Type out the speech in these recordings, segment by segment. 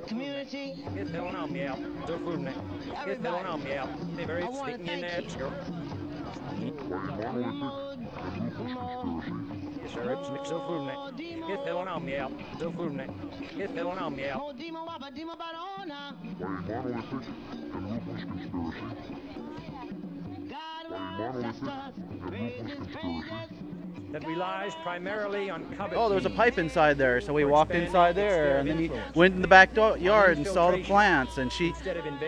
community. That relies primarily on covet. Oh, there was a pipe inside there, so we walked inside there, and then he went in the backyard and saw the plants, and she,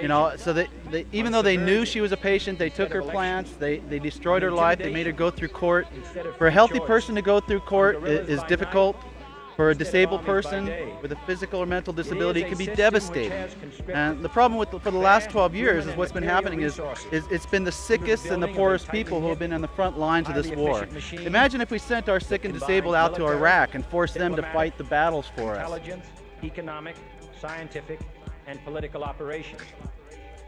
you know, so they even though they knew she was a patient, they took her plants, they destroyed her life, they made her go through court. For a healthy person to go through court is difficult. For a disabled person with a physical or mental disability, it can be devastating. And the problem for the last 12 years is what's been happening is it's been the sickest and the poorest people who have been on the front lines of this war. Imagine if we sent our sick and disabled out to Iraq and forced them to fight the battles for us. Intelligence, economic, scientific, and political operations.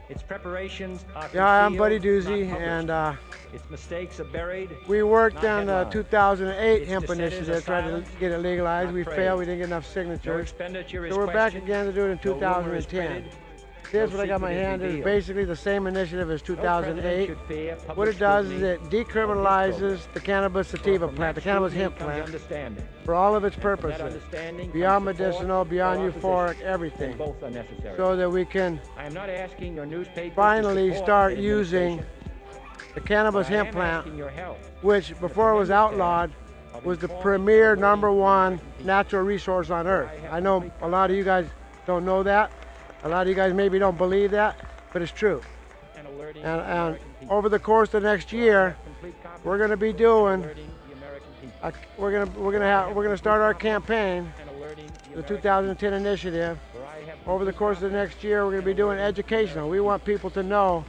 Its preparations are I'm Buddy Doozy, and its mistakes are buried. We worked on the 2008 hemp initiative, tried to get it legalized. We failed, we didn't get enough signatures. So we're back again to do it in 2010. Here's what I got in my hand. It's basically the same initiative as 2008. What it does is it decriminalizes the cannabis sativa plant, the cannabis hemp plant, for all of its purposes, beyond medicinal, beyond euphoric, everything, so that we can finally start using the cannabis hemp plant, which before it was outlawed, was the premier #1 natural resource on earth. I know a lot of you guys don't know that. A lot of you guys maybe don't believe that, but it's true. And over the course of the next year, we're going to be doing. We're going to start our campaign, the 2010 initiative. Over the course of the next year, we're going to be doing educational. We want people to know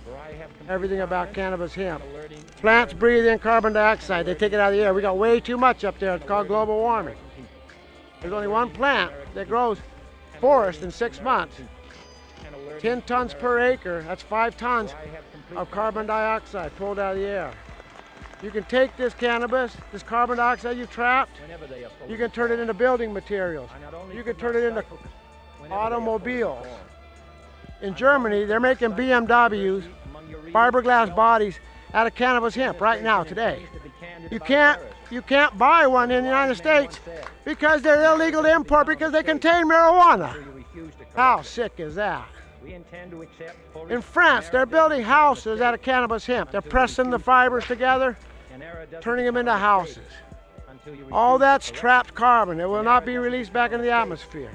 everything about cannabis hemp. Plants breathe in carbon dioxide. They take it out of the air. We got way too much up there. It's called global warming. There's only one plant that grows forest in 6 months. 10 tons per acre, that's 5 tons of carbon dioxide pulled out of the air. You can take this cannabis, this carbon dioxide you've trapped, you can turn it into building materials. You can turn it into automobiles. In Germany, they're making BMWs, fiberglass bodies, out of cannabis hemp right now, today. You can't buy one in the United States because they're illegal to import because they contain marijuana. How sick is that? In France, they're building houses out of cannabis hemp. They're pressing the fibers together, turning them into houses. All that's trapped carbon. It will not be released back into the atmosphere.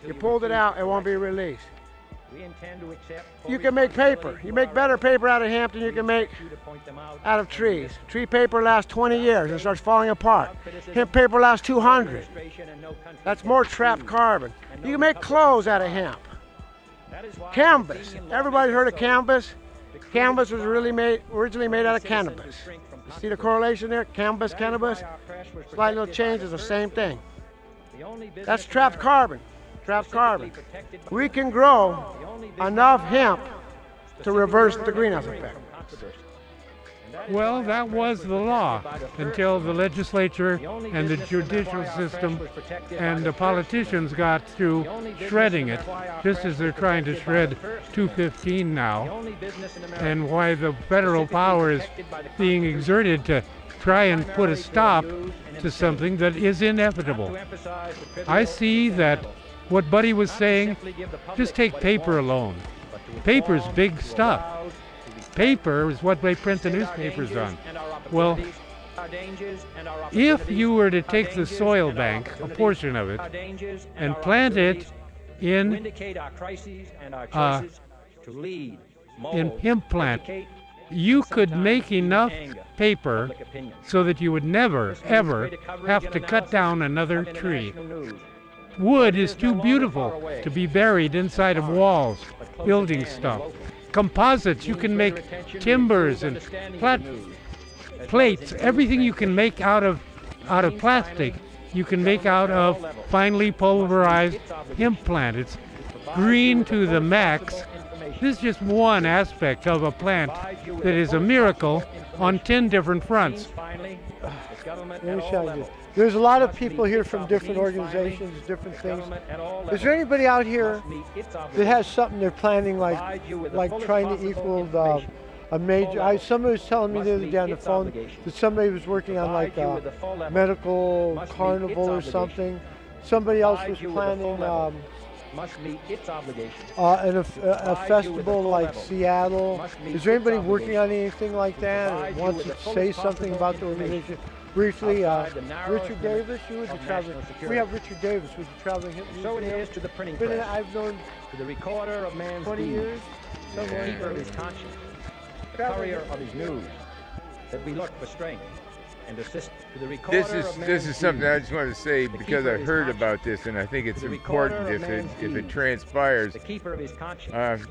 You pulled it out, it won't be released. You can make paper. You make better paper out of hemp than you can make out of trees. Tree paper lasts 20 years and starts falling apart. Hemp paper lasts 200. That's more trapped carbon. You can make clothes out of hemp. Canvas. Everybody's heard of canvas? Canvas was originally made out of cannabis. You see the correlation there? Canvas, cannabis. Slight little changes, the same thing. That's trapped carbon. Trapped carbon. We can grow enough hemp to reverse the greenhouse effect. Well, that was the law until the legislature and the judicial system and the politicians got through shredding it, just as they're trying to shred 215 now, and why the federal power is being exerted to try and put a stop to something that is inevitable. I see that what Buddy was saying, just take paper alone. Paper's big stuff. Paper is what they print the newspapers on. Well, if you were to take the soil bank, a portion of it, and plant it in hemp plant, you could make enough paper so that you would never, ever have to cut down another tree. Wood is too beautiful to be buried inside of walls, building stuff. Composites, you can make timbers and plates, everything you can make out of plastic, you can make out of finely pulverized hemp plant. It's green to the max, This is just one aspect of a plant that is a miracle on 10 different fronts. Let me show you. There's a lot of people here from different organizations, different things. Is there anybody out here that has something they're planning, like trying to equal a major? Somebody was telling me the other day on the phone that somebody was working on like a medical carnival or something. Somebody else was planning a festival like Seattle. Is there anybody working on anything like that or wants to say something about the organization? Briefly, Richard Davis, you would be traveling. We have Richard Davis, who's traveling. So it is to the printing press. I've known to the recorder of man's 20 years. The keeper of his conscience, the courier of his news, that we look for strength and assist to the recorder of man's This is something I just want to say because I heard about this and I think it's important if it transpires. The keeper of his conscience.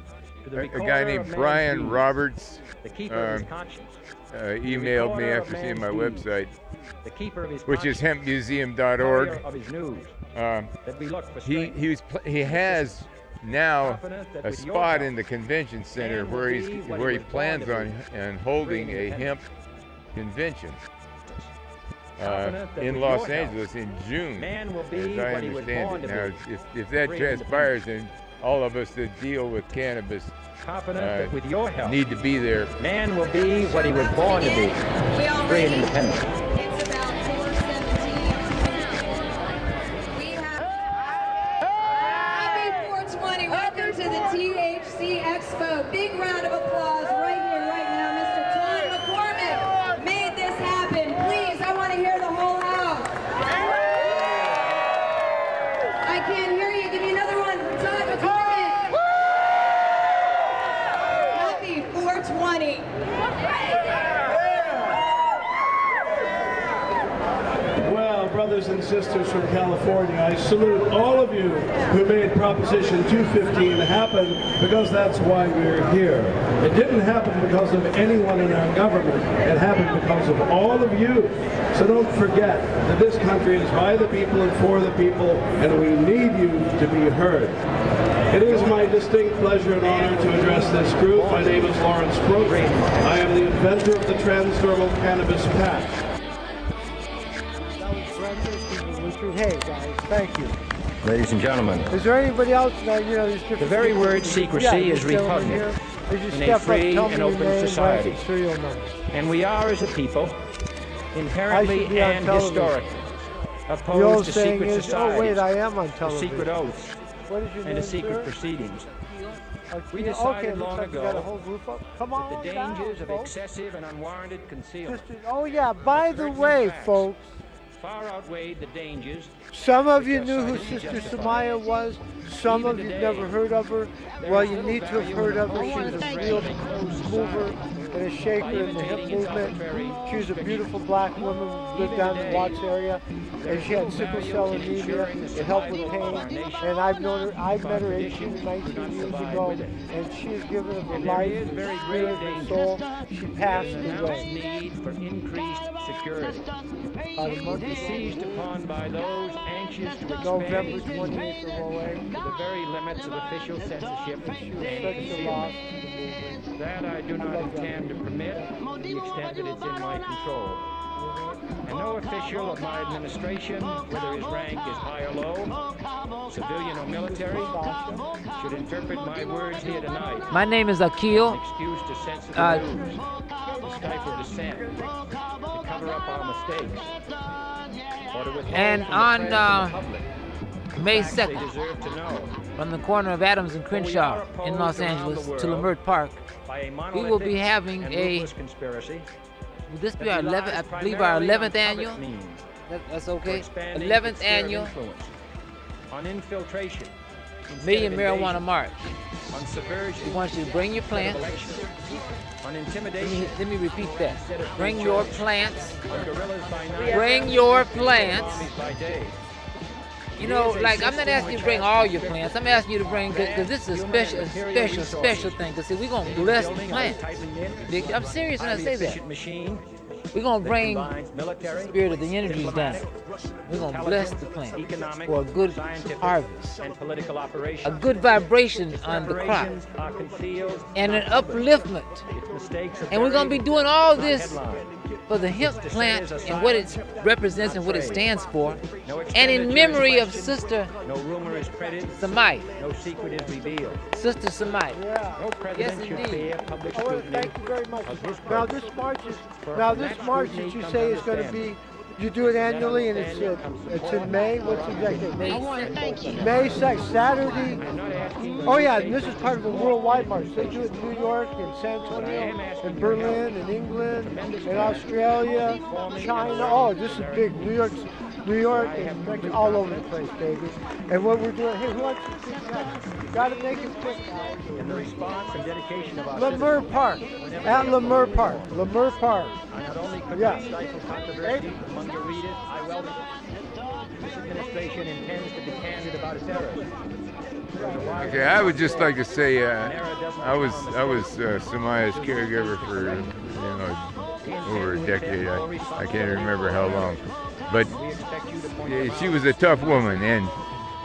A guy named Brian Roberts emailed me after seeing my website, which is hempmuseum.org. He has now a spot in the convention center where he plans on holding a hemp convention in Los Angeles in June, as I understand it. Now, if that transpires, then all of us that deal with cannabis with your help, need to be there. Man will be what he was born to be, free and independent. It's about 4:17. We have Happy 420. Welcome to the THC Expo. Big round of applause right here, right now. Mr. Todd McCormick made this happen. Please, I want to hear the whole house. I can't hear you. Give me another one from Todd McCormick. Happy 420. Well, brothers and sisters from California, I salute all of you who made Proposition 215 happen, because that's why we're here. It didn't happen because of anyone in our government. It happened because of all of you. So don't forget that this country is by the people and for the people, and we need you to be heard. It is my distinct pleasure and honor to address this group. My name is Lawrence Brooks. I am the inventor of the transdermal cannabis patch. Hey guys, thank you. Ladies and gentlemen, is there anybody else that, you know, there's different... The very word secrecy is repugnant in a free and open society. And we are, as a people, inherently and historically opposed to secret societies, oh wait, I am on television. to secret oaths, what is your and name, to secret sir? proceedings. We Okay, decided long looks like you got a ago whole roof up. Come on that the down, dangers of folks. excessive and unwarranted concealment Oh yeah, by the way, folks, far outweighed the dangers. some of you knew who Sister Samaya was. Some of you never heard of her. Well, you need to have heard of her. She was a real mover and a shaker in the hemp movement. She was a beautiful black woman who lived down in the Watts area, and she had sickle cell anemia. It helped with pain. And I've known her. I met her 18, 19 years ago, and she has given of her life, spirit, and soul. She passed away. Need for increased security. Seized upon by those anxious to expand November its 28th of 08. to the very limits of official censorship and concealment. That I do not intend to permit to the extent that it's in my control. And no official of my administration, whether his rank is high or low, civilian or military, should interpret my words here tonight. My name is Akil. An excuse to censor the news, to stifle dissent, to cover up our mistakes, or to withhold And from the on public May facts they 2nd, deserve to know. from the corner of Adams and Crenshaw in Los Angeles to Lamert Park, we will be having a, will this be our 11th, I believe our 11th annual? That's okay. 11th annual on infiltration, Million Marijuana March. on subversion, We want you to bring your plants. on intimidation, Let me repeat that. Bring your plants. on guerrillas by night, Bring your plants. armies by day. You know, like, I'm not asking you to bring all your plants. I'm asking you to bring, because this is a special thing. Because see, we're going to bless the plants. I'm serious when I say that. Machine We're going to bring the spirit of the energies down. We're going to bless the plant for a good harvest, a good vibration on the crop, and an upliftment. And we're going to be doing all this for the hemp plant and what it represents and what it stands for, and in memory of Sister Samai. Sister Samai. Yes, indeed. Thank you very much. Now this march that you say is going to be, you do it annually, and it's in May. What's the exact date? May 2nd, Saturday. Oh yeah, and this is part of a worldwide march. They do it in New York, in San Antonio, in Berlin, in England, in Australia, China. Oh, this is big. New York, and Mexico, all over the place, baby. And what we're doing, hey, who wants to do that? Got to make it quick. In the response and dedication of our Leimert Park, at Leimert Park, Leimert Park. not only could Yeah. stifle controversy among your readers, I welcome this administration intends to be candid about its errors. Okay, I would just like to say I was Samaya's caregiver for over a decade. I can't remember how long, but she was a tough woman and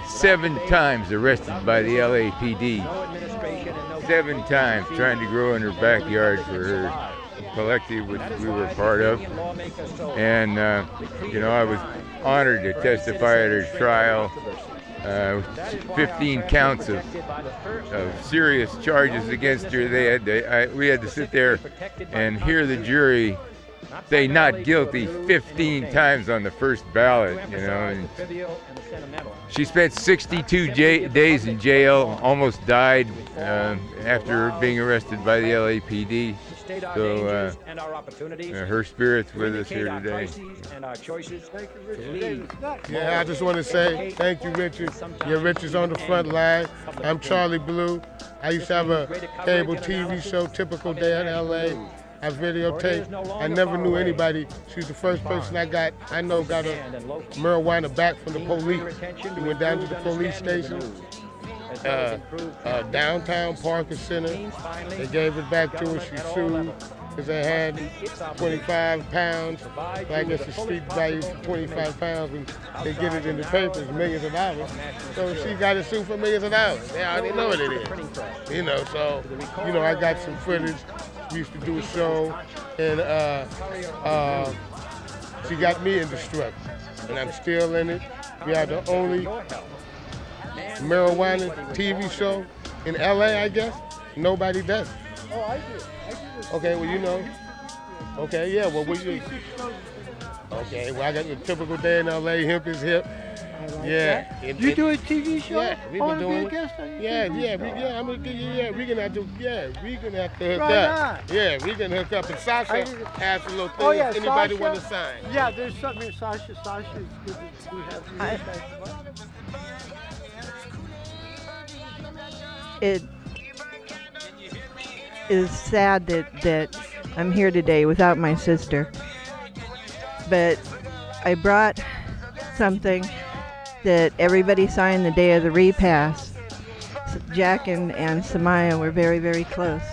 7 times arrested by the LAPD. 7 times trying to grow in her backyard for her collective, which we were part of. And I was honored to testify at her trial. 15 counts of serious charges against her. We had to sit there and hear the jury say not guilty 15 times on the first ballot, and she spent 62 days in jail, almost died after being arrested by the LAPD. So her spirit's with us here today. Yeah, I just want to say thank you, Richard. Yeah, Richard's on the front line. I'm Charlie Blue. I used to have a cable TV show, Typical Day in LA. I videotaped. I never knew anybody. She was the first person I know got a marijuana back from the police. We went down to the police station. Downtown Parker Center. They gave it back to her. She sued because they had 25 pounds. I guess the street value for 25 pounds, and they get it in the papers, millions of dollars. So she got to sue for millions of dollars. They already know what it is. So I got some footage. We used to do a show, and she got me in the struggle, and I'm still in it. We are the only marijuana TV show in LA, I guess. Nobody does. Oh, I do. Okay, well, Okay, yeah, well, okay, well, I got the Typical Day in LA, Hemp is Hip. Yeah. You do a TV show? Yeah, we been doing it. I'm gonna give you. Yeah, we're gonna have to hook up. Yeah, we're gonna hook up. And Sahshah has a little thing. Oh yeah, if anybody Sahshah, want to sign. Yeah, there's something here. Sahshah is good to have you. It is sad that I'm here today without my sister, but I brought something that everybody signed the day of the repass. Jack and Samaya were very, very close.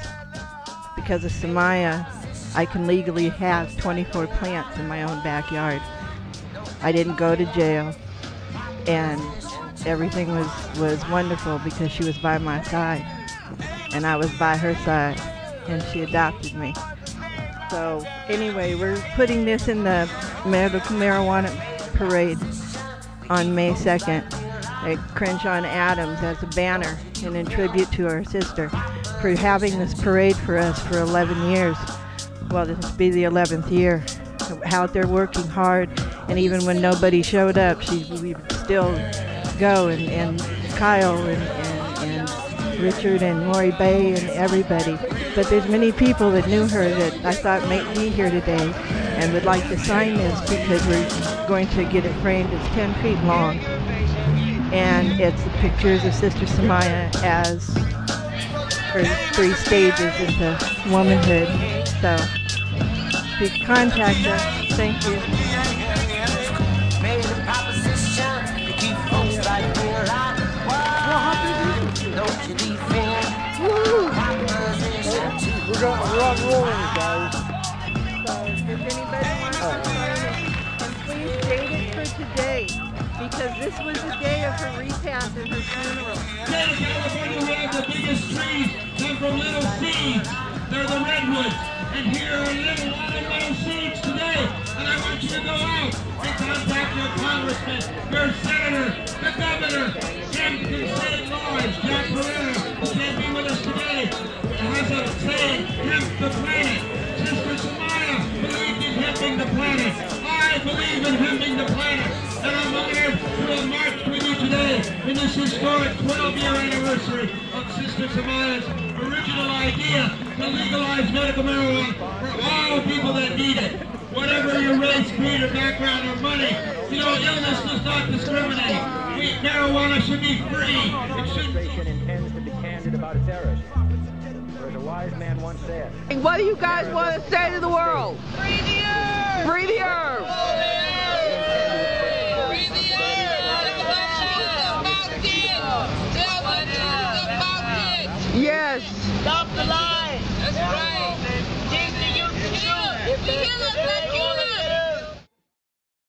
Because of Samaya, I can legally have 24 plants in my own backyard. I didn't go to jail, and everything was wonderful because she was by my side, and I was by her side, and she adopted me. So anyway, we're putting this in the medical marijuana parade on May 2nd at Crenshaw and Adams as a banner and in tribute to our sister for having this parade for us for 11 years. Well, this will be the 11th year. Out there working hard, and even when nobody showed up, we would still go, and Kyle and Richard and Maury Bay and everybody. But there's many people that knew her that I thought might be here today and would like to sign this because we're going to get it framed. It's 10 feet long, and it's the pictures of Sister Samaya as her 3 stages into womanhood. So if you contact us, thank you. We're on rolling, guys. So if anybody because this was the day of her repast and her funeral. State of California, we have the biggest trees come from little seeds. They're the redwoods. And here are a lot of little seeds today. And I want you to go out and contact your congressman, your senator, the governor, Hemp can save lives. Jack Pereira, who can't be with us today, has a saying, Hemp the planet. Sister Sahshah believed in hemping the planet. I believe in hemping the planet. And I'm honored to have marched with you today in this historic 12-year anniversary of Sister Sahshah's original idea to legalize medical marijuana for all people that need it. Whatever your race, creed, or background, or money, you know, illness does not discriminate. Marijuana should be free. It shouldn't. Intends to be candid about its errors. As a wise man once said. What do you guys want to say to the world? Free the herb! Free the herb!